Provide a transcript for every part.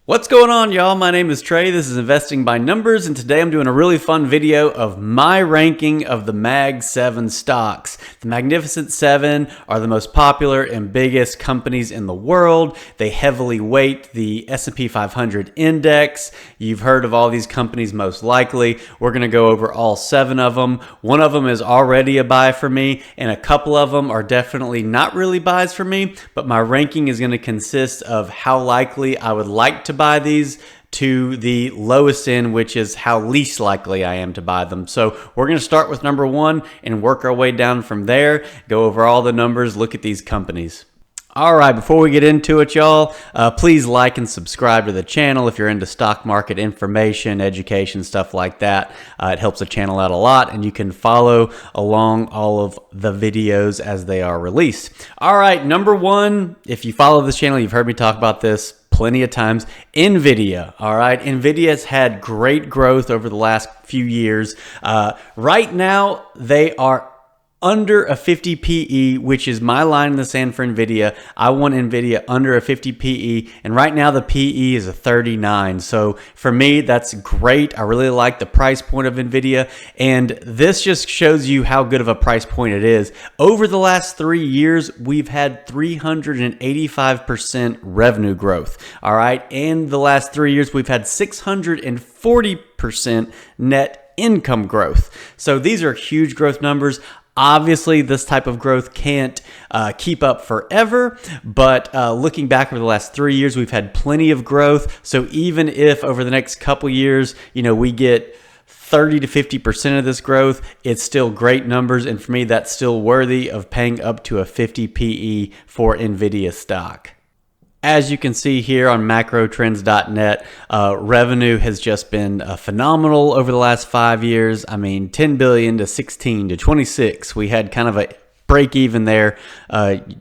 What's going on, y'all? My name is Trey. This is Investing by Numbers, and today I'm doing a really fun video of my ranking of the Mag 7 stocks. The Magnificent 7 are the most popular and biggest companies in the world. They heavily weight the S&P 500 index. You've heard of all these companies most likely. We're going to go over all 7 of them. One of them is already a buy for me, and a couple of them are definitely not really buys for me, but my ranking is going to consist of how likely I would like to buy these to the lowest end, which is how least likely I am to buy them. So we're going to start with number 1 and work our way down from there, go over all the numbers, look at these companies. All right, before we get into it, y'all, please like and subscribe to the channel if you're into stock market information, education, stuff like that. It helps the channel out a lot, and you can follow along all of the videos as they are released. All right, number 1, if you follow this channel, you've heard me talk about this plenty of times. NVIDIA. All right, NVIDIA has had great growth over the last few years. Right now, they are under a 50 PE, which is my line in the sand for NVIDIA. I want NVIDIA under a 50 PE, and right now the PE is a 39. So for me, that's great. I really like the price point of NVIDIA, and this just shows you how good of a price point it is. Over the last 3 years, we've had 385% revenue growth. All right, and the last 3 years, we've had 640% net income growth. So these are huge growth numbers. Obviously, this type of growth can't keep up forever, but looking back over the last 3 years, we've had plenty of growth. So even if over the next couple years, we get 30 to 50% of this growth, it's still great numbers. And for me, that's still worthy of paying up to a 50 PE for NVIDIA stock. As you can see here on macrotrends.net, revenue has just been phenomenal over the last 5 years. I mean, 10 billion to 16 to 26. We had kind of a break even there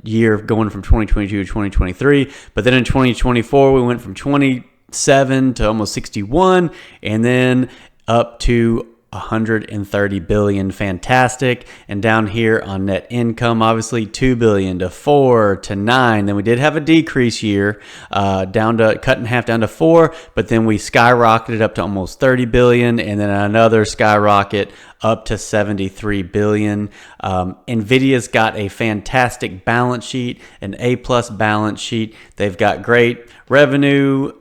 year going from 2022 to 2023. But then in 2024, we went from 27 to almost 61, and then up to 130 billion. Fantastic. And down here on net income, obviously 2 billion to 4 to 9. Then we did have a decrease year, down to cut in half down to 4, but then we skyrocketed up to almost 30 billion, and then another skyrocket up to 73 billion. NVIDIA's got a fantastic balance sheet, an A+ balance sheet. They've got great revenue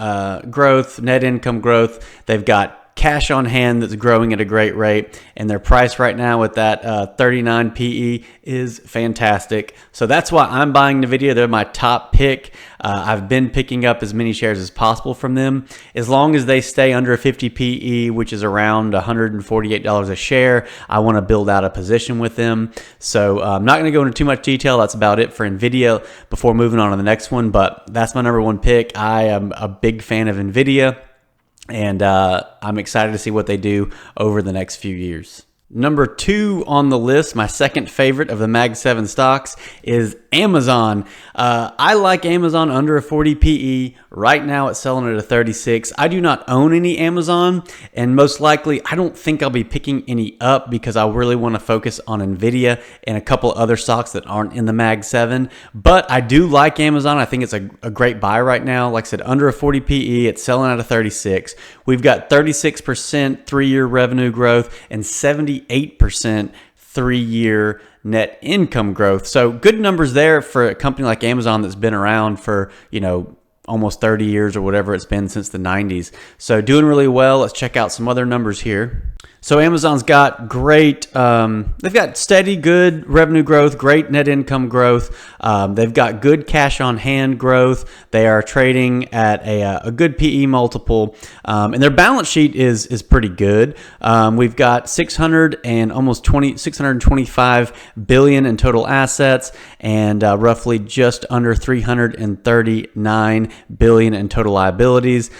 growth, net income growth. They've got cash on hand that's growing at a great rate, and their price right now with that 39 PE is fantastic. So that's why I'm buying NVIDIA. They're my top pick. I've been picking up as many shares as possible from them. As long as they stay under a 50 PE, which is around $148 a share, I want to build out a position with them. So I'm not going to go into too much detail. That's about it for NVIDIA before moving on to the next one, but that's my number 1 pick. I am a big fan of NVIDIA, and I'm excited to see what they do over the next few years. Number 2 on the list, my second favorite of the Mag 7 stocks, is Amazon. I like Amazon under a 40 PE. Right now it's selling at a 36. I do not own any Amazon, and most likely I don't think I'll be picking any up because I really want to focus on NVIDIA and a couple other stocks that aren't in the Mag 7. But I do like Amazon. I think it's a great buy right now. Like I said, under a 40 PE, it's selling at a 36. We've got 36% 3-year revenue growth and 78% 3-year net income growth. So good numbers there for a company like Amazon that's been around for, almost 30 years or whatever it's been since the 90s. So doing really well. Let's check out some other numbers here. So Amazon's got great, they've got steady, good revenue growth, great net income growth. They've got good cash on hand growth. They are trading at a good PE multiple, and their balance sheet is pretty good. We've got 625 billion in total assets, and roughly just under 339 billion in total liabilities.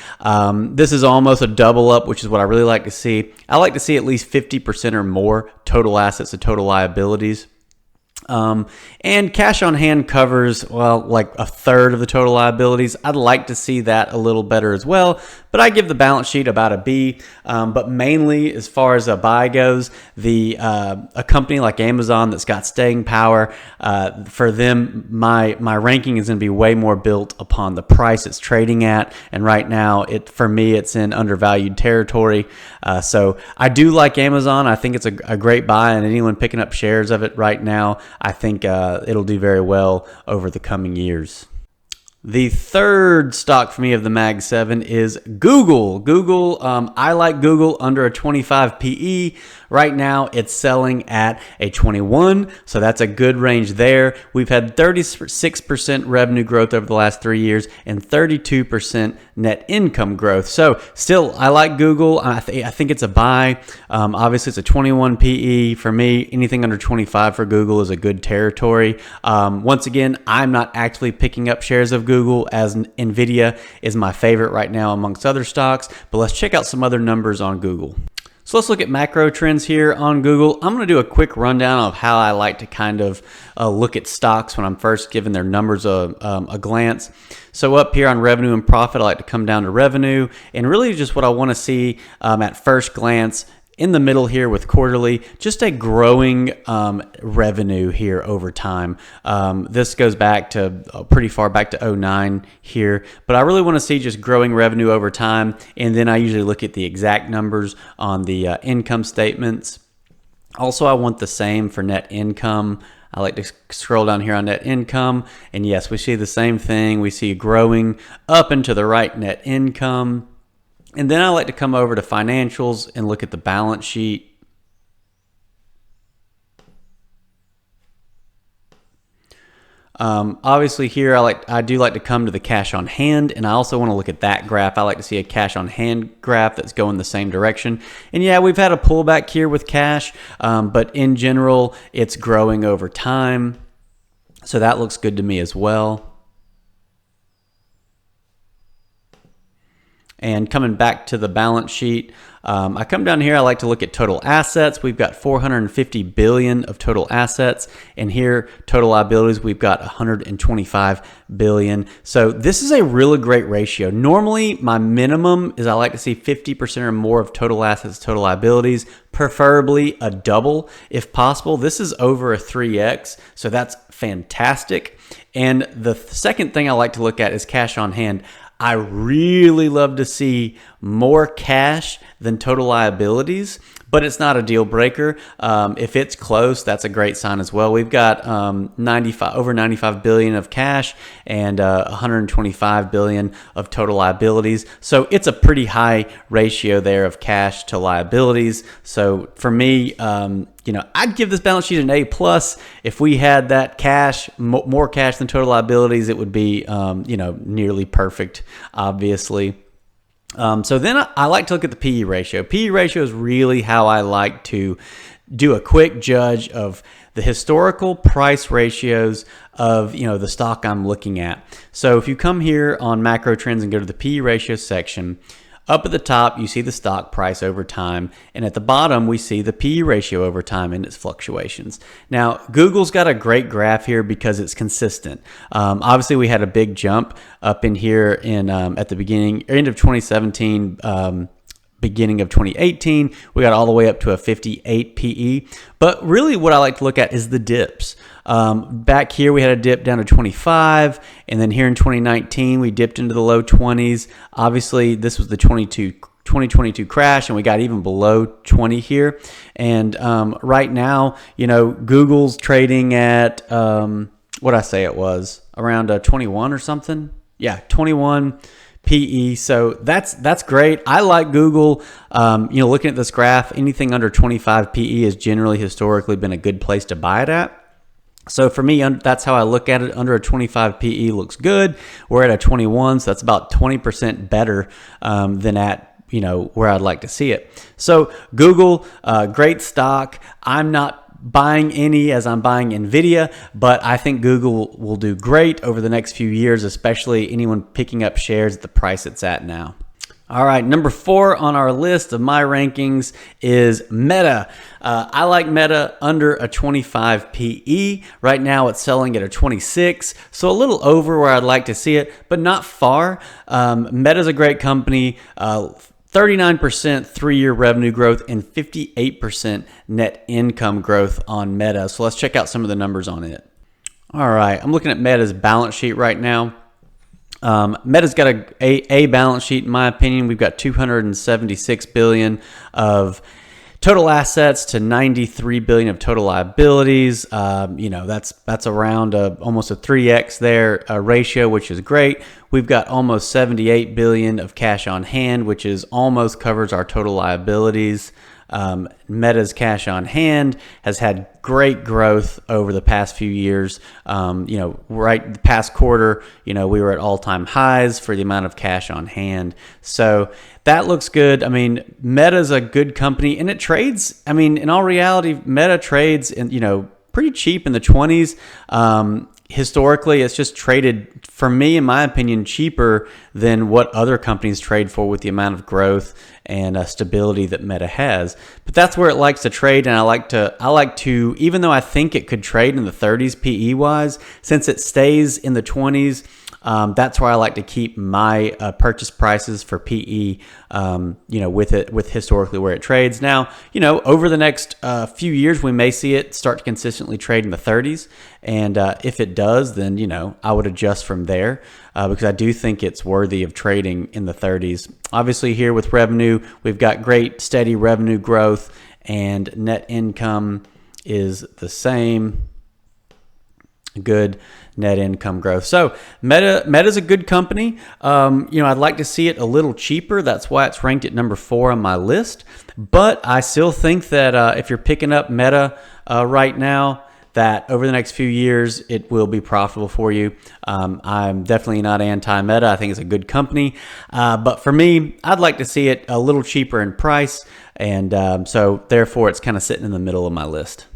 This is almost a double up, which is what I really like to see. I like to see at least 50% or more total assets to total liabilities. And cash on hand covers, well, like a third of the total liabilities. I'd like to see that a little better as well, but I give the balance sheet about a B. But mainly, as far as a buy goes, a company like Amazon that's got staying power, for them, my ranking is going to be way more built upon the price it's trading at. And right now, for me, it's in undervalued territory. So I do like Amazon. I think it's a great buy, and anyone picking up shares of it right now, I think it'll do very well over the coming years. The third stock for me of the Mag 7 is Google. Google, I like Google under a 25 PE. Right now, it's selling at a 21, so that's a good range there. We've had 36% revenue growth over the last 3 years and 32% net income growth. So still, I like Google. I think it's a buy. Obviously, it's a 21 PE. For me, anything under 25 for Google is a good territory. Once again, I'm not actually picking up shares of Google, as NVIDIA is my favorite right now amongst other stocks. But let's check out some other numbers on Google. So let's look at macro trends here on Google. I'm going to do a quick rundown of how I like to kind of look at stocks when I'm first giving their numbers a glance. So up here on revenue and profit, I like to come down to revenue, and really just what I want to see at first glance. In the middle here with quarterly, just a growing revenue here over time. This goes back to pretty far back to 2009 here, but I really want to see just growing revenue over time, and then I usually look at the exact numbers on the income statements. Also, I want the same for net income. I like to scroll down here on net income, and yes, we see the same thing. We see growing up and to the right net income. And then I like to come over to financials and look at the balance sheet. Obviously here, I do like to come to the cash on hand, and I also want to look at that graph. I like to see a cash on hand graph that's going the same direction. And yeah, we've had a pullback here with cash, but in general, it's growing over time. So that looks good to me as well. And coming back to the balance sheet, I come down here, I like to look at total assets. We've got 450 billion of total assets, and here total liabilities, we've got 125 billion. So this is a really great ratio. Normally, my minimum is I like to see 50% or more of total assets, total liabilities, preferably a double if possible. This is over a 3x, so that's fantastic. And the second thing I like to look at is cash on hand. I really love to see more cash than total liabilities, but it's not a deal breaker. If it's close, that's a great sign as well. We've got over 95 billion of cash and 125 billion of total liabilities. So it's a pretty high ratio there of cash to liabilities. So for me, I'd give this balance sheet an A+. If we had that cash, more cash than total liabilities, it would be, nearly perfect, obviously. So then I like to look at the PE ratio. PE ratio is really how I like to do a quick judge of the historical price ratios of the stock I'm looking at. So if you come here on macro trends and go to the PE ratio section, up at the top, you see the stock price over time, and at the bottom, we see the PE ratio over time and its fluctuations. Now, Google's got a great graph here because it's consistent. Obviously, we had a big jump up in here at the end of 2017, beginning of 2018. We got all the way up to a 58 PE. But really what I like to look at is the dips. Back here, we had a dip down to 25. And then here in 2019, we dipped into the low 20s. Obviously, this was the 2022 crash, and we got even below 20 here. And right now, Google's trading at, what I say it was, around 21 or something. Yeah, 21 PE. So that's great. I like Google. Looking at this graph, anything under 25 PE has generally historically been a good place to buy it at. So for me, that's how I look at it. Under a 25 PE looks good. We're at a 21, so that's about 20% better than at where I'd like to see it. So Google, great stock. I'm not buying any as I'm buying NVIDIA, but I think Google will do great over the next few years, especially anyone picking up shares at the price it's at now. All right, number 4 on our list of my rankings is Meta. I like Meta under a 25 PE. Right now it's selling at a 26, so a little over where I'd like to see it, but not far. Meta's a great company. 39% 3-year revenue growth and 58% net income growth on Meta. So let's check out some of the numbers on it. All right, I'm looking at Meta's balance sheet right now. Meta's got a balance sheet, in my opinion. We've got $276 billion of total assets to $93 billion of total liabilities. That's around almost a 3x there ratio, which is great. We've got almost $78 billion of cash on hand, which is almost covers our total liabilities. Meta's cash on hand has had great growth over the past few years. Right the past quarter, we were at all-time highs for the amount of cash on hand. So that looks good. I mean, Meta's a good company, and it trades. I mean, in all reality, Meta trades pretty cheap in the 20s. Historically, it's just traded, for me, in my opinion, cheaper than what other companies trade for with the amount of growth and stability that Meta has. But that's where it likes to trade, and I like to, even though I think it could trade in the 30s PE wise, since it stays in the 20s, that's where I like to keep my purchase prices for PE, with historically where it trades. Now, over the next few years, we may see it start to consistently trade in the 30s. And if it does, then, I would adjust from there because I do think it's worthy of trading in the 30s. Obviously, here with revenue, we've got great steady revenue growth, and net income is the same. Good net income growth. So Meta's a good company. I'd like to see it a little cheaper. That's why it's ranked at number 4 on my list. But I still think that if you're picking up Meta right now, that over the next few years, it will be profitable for you. I'm definitely not anti-Meta. I think it's a good company. But for me, I'd like to see it a little cheaper in price. And so therefore, it's kind of sitting in the middle of my list.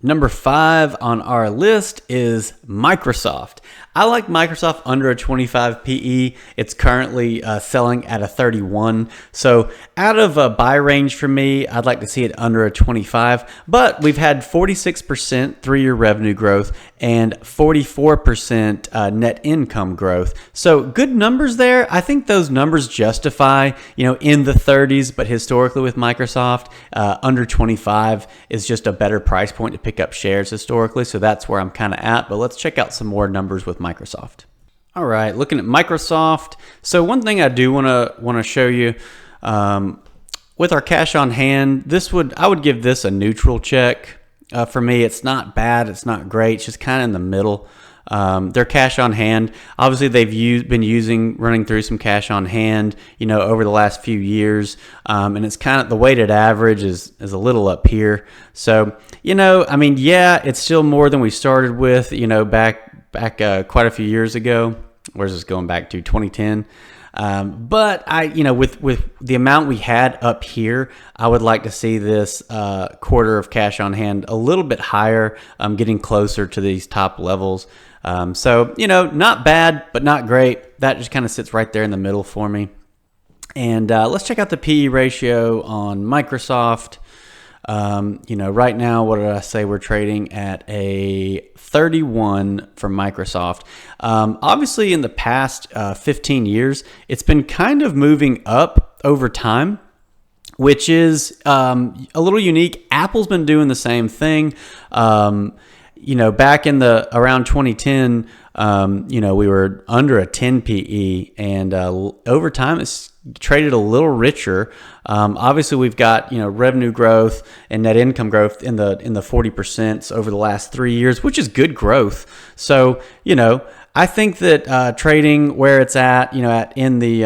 Number 5 on our list is Microsoft. I like Microsoft under a 25 PE. It's currently selling at a 31. So out of a buy range for me, I'd like to see it under a 25. But we've had 46% 3-year revenue growth and 44% net income growth. So good numbers there. I think those numbers justify, in the 30s. But historically with Microsoft, under 25 is just a better price point to pick up shares historically. So that's where I'm kind of at. But let's check out some more numbers with Microsoft. All right, looking at Microsoft. So one thing I do want to show you with our cash on hand, I would give this a neutral check. For me, it's not bad, it's not great, it's just kind of in the middle. Their cash on hand, obviously they've been running through some cash on hand, over the last few years, and it's kind of the weighted average is a little up here. So it's still more than we started with, back quite a few years ago. Where's this going back to? 2010. But with the amount we had up here, I would like to see this quarter of cash on hand a little bit higher, getting closer to these top levels. Not bad, but not great. That just kind of sits right there in the middle for me. And let's check out the PE ratio on Microsoft. Right now, what did I say? We're trading at a 31 for Microsoft. Obviously, in the past 15 years, it's been kind of moving up over time, which is a little unique. Apple's been doing the same thing. Back in around 2010, we were under a 10 PE, and over time, it's traded a little richer. Obviously, we've got revenue growth and net income growth in the 40% over the last 3 years, which is good growth. So I think that trading where it's at, in the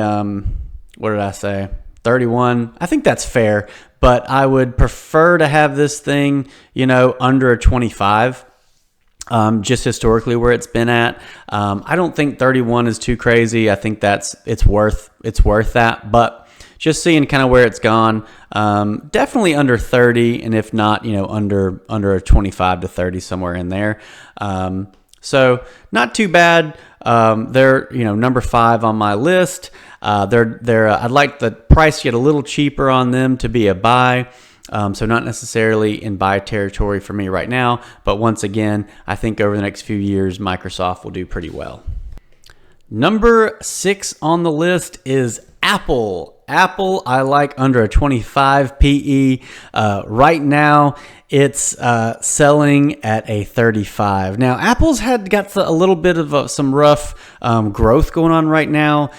what did I say, 31. I think that's fair, but I would prefer to have this thing under a 25. Just historically where it's been at. I don't think 31 is too crazy. I think it's worth that, but just seeing kind of where it's gone, definitely under 30, and if not, under a 25 to 30, somewhere in there. So not too bad. They're number 5 on my list. I'd like the price to get a little cheaper on them to be a buy. So not necessarily in buy territory for me right now, but once again, I think over the next few years, Microsoft will do pretty well. Number 6 on the list is Apple. Apple, I like under a 25 PE. Right now, it's selling at a 35. Now, Apple's got a little bit of some rough growth going on right now.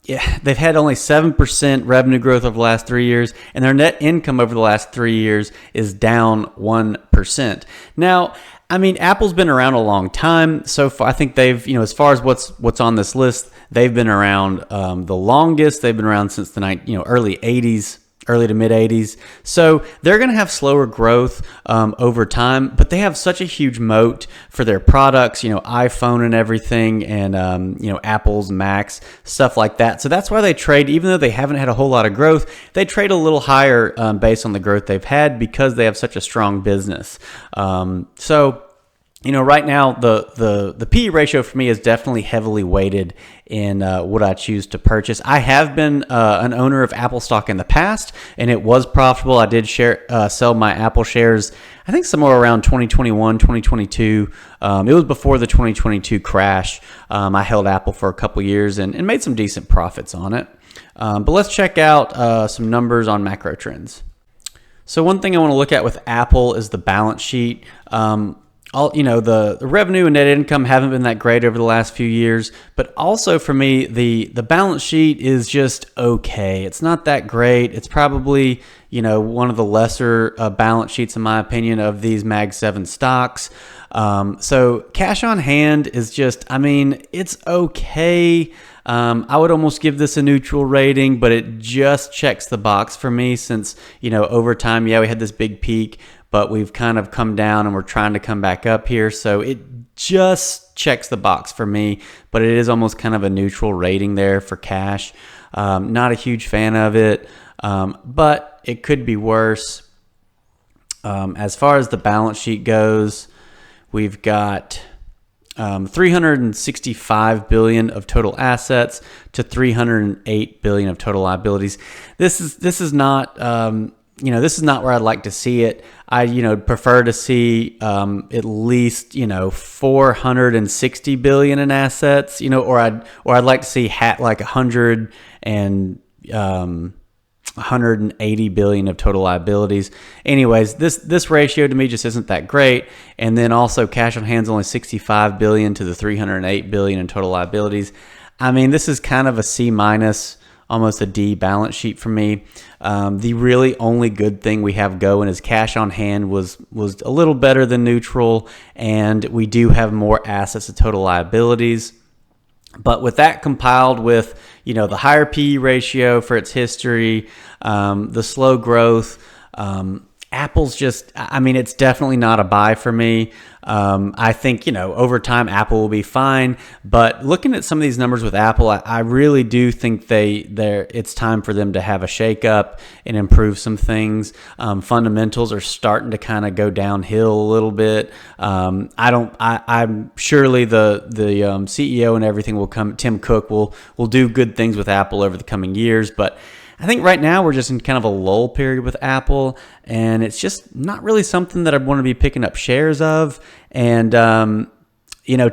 Yeah, they've had only 7% revenue growth over the last 3 years, and their net income over the last 3 years is down 1%. Now, I mean, Apple's been around a long time. So far, I think they've, as far as what's on this list, they've been around the longest. They've been around since the early 80s, early to mid 80s. So they're going to have slower growth over time, but they have such a huge moat for their products, iPhone and everything, and Apple's, Macs, stuff like that. So that's why they trade, even though they haven't had a whole lot of growth, they trade a little higher based on the growth they've had because they have such a strong business. Right now the PE ratio for me is definitely heavily weighted in what I choose to purchase. I have been an owner of Apple stock in the past, and it was profitable. I did sell my Apple shares, I think somewhere around 2021, 2022. It was before the 2022 crash. I held Apple for a couple years and made some decent profits on it. But let's check out some numbers on macro trends. So one thing I want to look at with Apple is the balance sheet. The revenue and net income haven't been that great over the last few years, but also for me, the balance sheet is just okay. It's not that great. It's probably, one of the lesser balance sheets, in my opinion, of these Mag 7 stocks. So cash on hand is just, it's okay. I would almost give this a neutral rating, but it just checks the box for me since, over time, we had this big peak, but we've kind of come down and we're trying to come back up here. So it just checks the box for me, but it is almost kind of a neutral rating there for cash. Not a huge fan of it, but it could be worse. As far as the balance sheet goes, we've got $365 billion of total assets to $308 billion of total liabilities. This is not this is not where I'd like to see it. I prefer to see at least $460 billion in assets, or I'd like to see like 180 billion of total liabilities. Anyways, this ratio to me just isn't that great. And then also cash on hand is only 65 billion to the 308 billion in total liabilities. This is kind of a C minus, almost a D balance sheet for me. The really only good thing we have going is cash on hand was a little better than neutral, and we do have more assets to total liabilities. But with that compiled with, the higher PE ratio for its history, the slow growth, Apple's just, it's definitely not a buy for me. I think, over time, Apple will be fine. But looking at some of these numbers with Apple, I really do think it's time for them to have a shakeup and improve some things. Fundamentals are starting to kind of go downhill a little bit. I'm surely the CEO and everything will come. Tim Cook will do good things with Apple over the coming years, but I think right now we're just in kind of a lull period with Apple, and it's just not really something that I'd want to be picking up shares of. And, to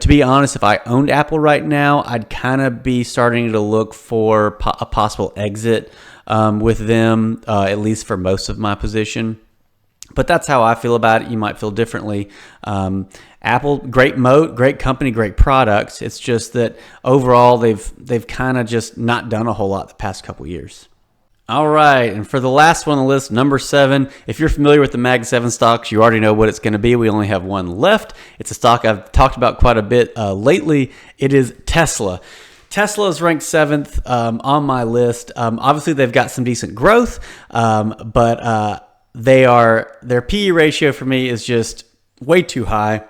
be honest, if I owned Apple right now, I'd kind of be starting to look for a possible exit with them, at least for most of my position. But that's how I feel about it. You might feel differently. Apple, great moat, great company, great products. It's just that overall they've kind of just not done a whole lot the past couple years. All right, and for the last one on the list, number 7, if you're familiar with the Mag 7 stocks, you already know what it's going to be. We only have one left. It's a stock I've talked about quite a bit lately. It is Tesla. Tesla is ranked 7th on my list. Obviously, they've got some decent growth, but their PE ratio for me is just way too high.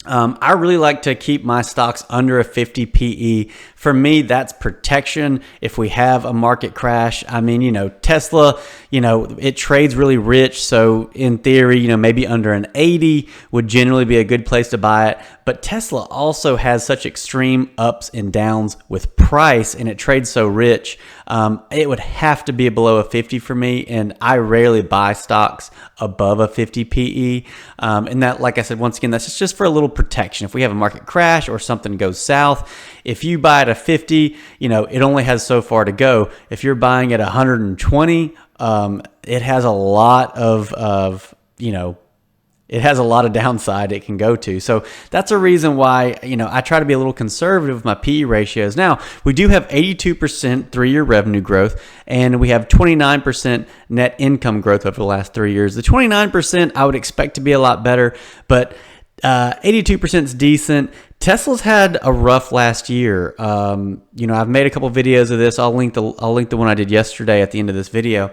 I really like to keep my stocks under a 50 PE. For me, that's protection if we have a market crash. Tesla, it trades really rich. So in theory, maybe under an 80 would generally be a good place to buy it. But Tesla also has such extreme ups and downs with price, and it trades so rich. It would have to be below a 50 for me, and I rarely buy stocks above a 50 PE. And that, like I said, once again, that's just for a little protection. If we have a market crash or something goes south, if you buy at a 50, it only has so far to go. If you're buying at 120, it has a lot of it has a lot of downside it can go to. So that's a reason why, I try to be a little conservative with my PE ratios. Now, we do have 82% 3-year revenue growth, and we have 29% net income growth over the last 3 years. The 29% I would expect to be a lot better, but 82% is decent. Tesla's had a rough last year. I've made a couple videos of this. I'll link the one I did yesterday at the end of this video.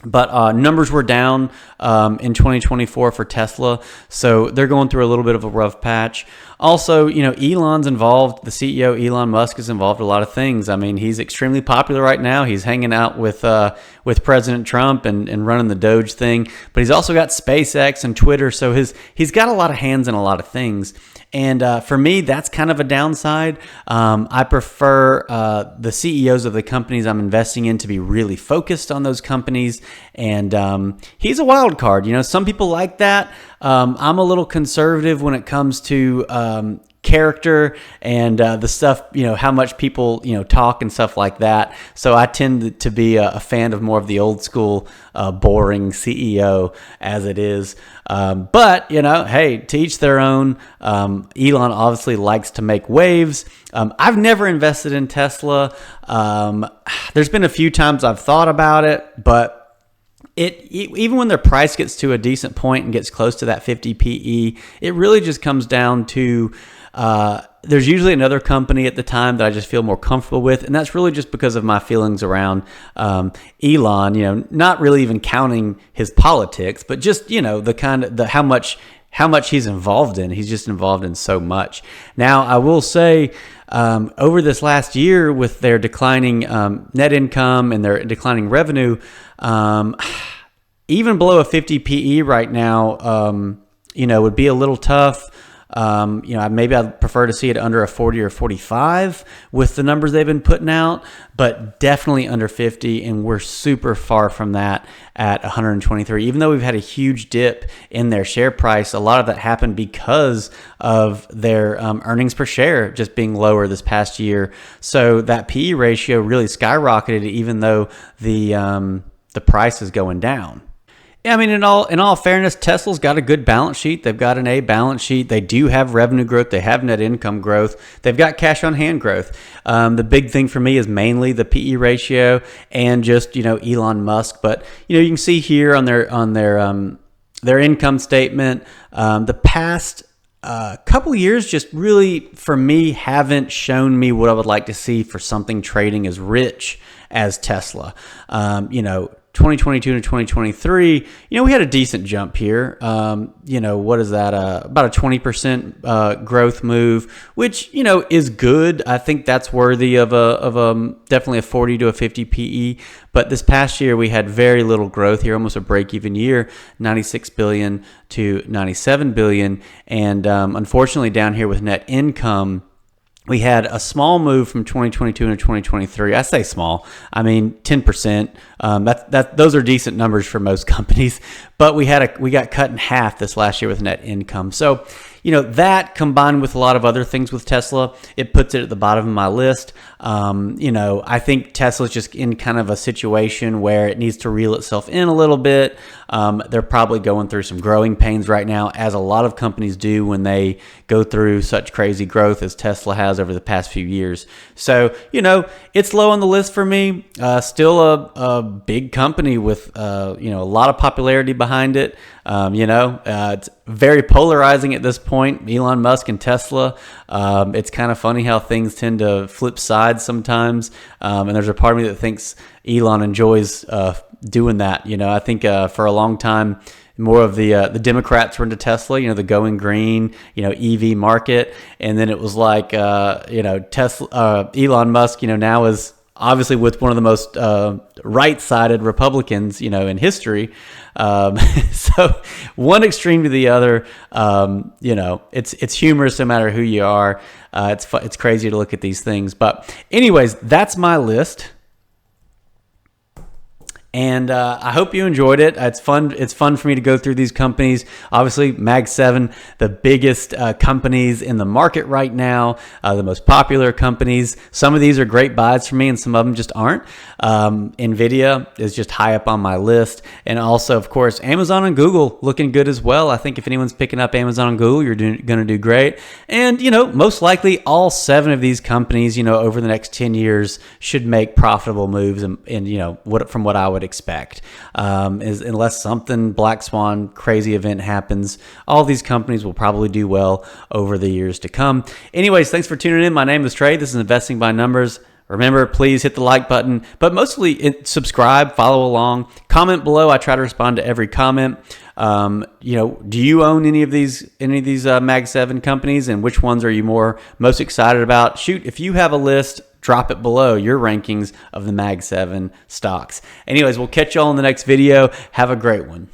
But numbers were down in 2024 for Tesla, so they're going through a little bit of a rough patch. Also, Elon's involved. The CEO, Elon Musk, is involved in a lot of things. I mean, he's extremely popular right now. He's hanging out with President Trump and running the Doge thing. But he's also got SpaceX and Twitter, so he's got a lot of hands in a lot of things. And for me, that's kind of a downside. I prefer the CEOs of the companies I'm investing in to be really focused on those companies. And he's a wild card. Some people like that. I'm a little conservative when it comes to character and the stuff, how much people, talk and stuff like that. So I tend to be a fan of more of the old school, boring CEO as it is. But, hey, to each their own. Elon obviously likes to make waves. I've never invested in Tesla. There's been a few times I've thought about it, but even when their price gets to a decent point and gets close to that 50 PE, it really just comes down to there's usually another company at the time that I just feel more comfortable with, and that's really just because of my feelings around Elon. Not really even counting his politics, but just how much he's involved in. He's just involved in so much. Now, I will say, over this last year, with their declining net income and their declining revenue, even below a 50 PE right now, would be a little tough. Maybe I'd prefer to see it under a 40 or 45 with the numbers they've been putting out, but definitely under 50, and we're super far from that at 123. Even though we've had a huge dip in their share price, a lot of that happened because of their earnings per share just being lower this past year. So that PE ratio really skyrocketed, even though the price is going down. Yeah, I mean, in all fairness, Tesla's got a good balance sheet. They've got an A balance sheet. They do have revenue growth. They have net income growth. They've got cash on hand growth. The big thing for me is mainly the PE ratio and just Elon Musk. But you can see here on their income statement, the past couple years just really for me haven't shown me what I would like to see for something trading as rich as Tesla. 2022 to 2023, we had a decent jump here. What is that? About a 20% growth move, which, is good. I think that's worthy of definitely a 40 to a 50 PE. But this past year, we had very little growth here, almost a break-even year, 96 billion to 97 billion. And unfortunately, down here with net income, we had a small move from 2022 to 2023. I say small, I mean 10%. Those are decent numbers for most companies, but we got cut in half this last year with net income. So, that combined with a lot of other things with Tesla, it puts it at the bottom of my list. I think Tesla's just in kind of a situation where it needs to reel itself in a little bit. They're probably going through some growing pains right now, as a lot of companies do when they go through such crazy growth as Tesla has over the past few years. So, it's low on the list for me. Still a big company with, a lot of popularity behind it. It's very polarizing at this point, Elon Musk and Tesla. It's kind of funny how things tend to flip sides sometimes. And there's a part of me that thinks Elon enjoys doing that. I think for a long time, more of the Democrats were into Tesla, the going green, EV market. And then it was like, Tesla, Elon Musk, now is obviously with one of the most right-sided Republicans, in history. So one extreme to the other, it's humorous no matter who you are. It's crazy to look at these things. But anyways, that's my list. And I hope you enjoyed it. It's fun. It's fun for me to go through these companies. Obviously, Mag 7, the biggest companies in the market right now, the most popular companies. Some of these are great buys for me, and some of them just aren't. NVIDIA is just high up on my list. And also, of course, Amazon and Google looking good as well. I think if anyone's picking up Amazon and Google, you're going to do great. And, most likely all 7 of these companies, over the next 10 years should make profitable moves and from what I would expect, unless something black swan crazy event happens, all these companies will probably do well over the years to come. Anyways, thanks for tuning in. My name is Trey. This is Investing by Numbers. Remember, please hit the like button, but mostly subscribe, follow along, comment below. I try to respond to every comment. Do you own any of these Mag 7 companies, and which ones are you most excited about? Shoot, if you have a list, drop it below your rankings of the Mag 7 stocks. Anyways, we'll catch y'all in the next video. Have a great one.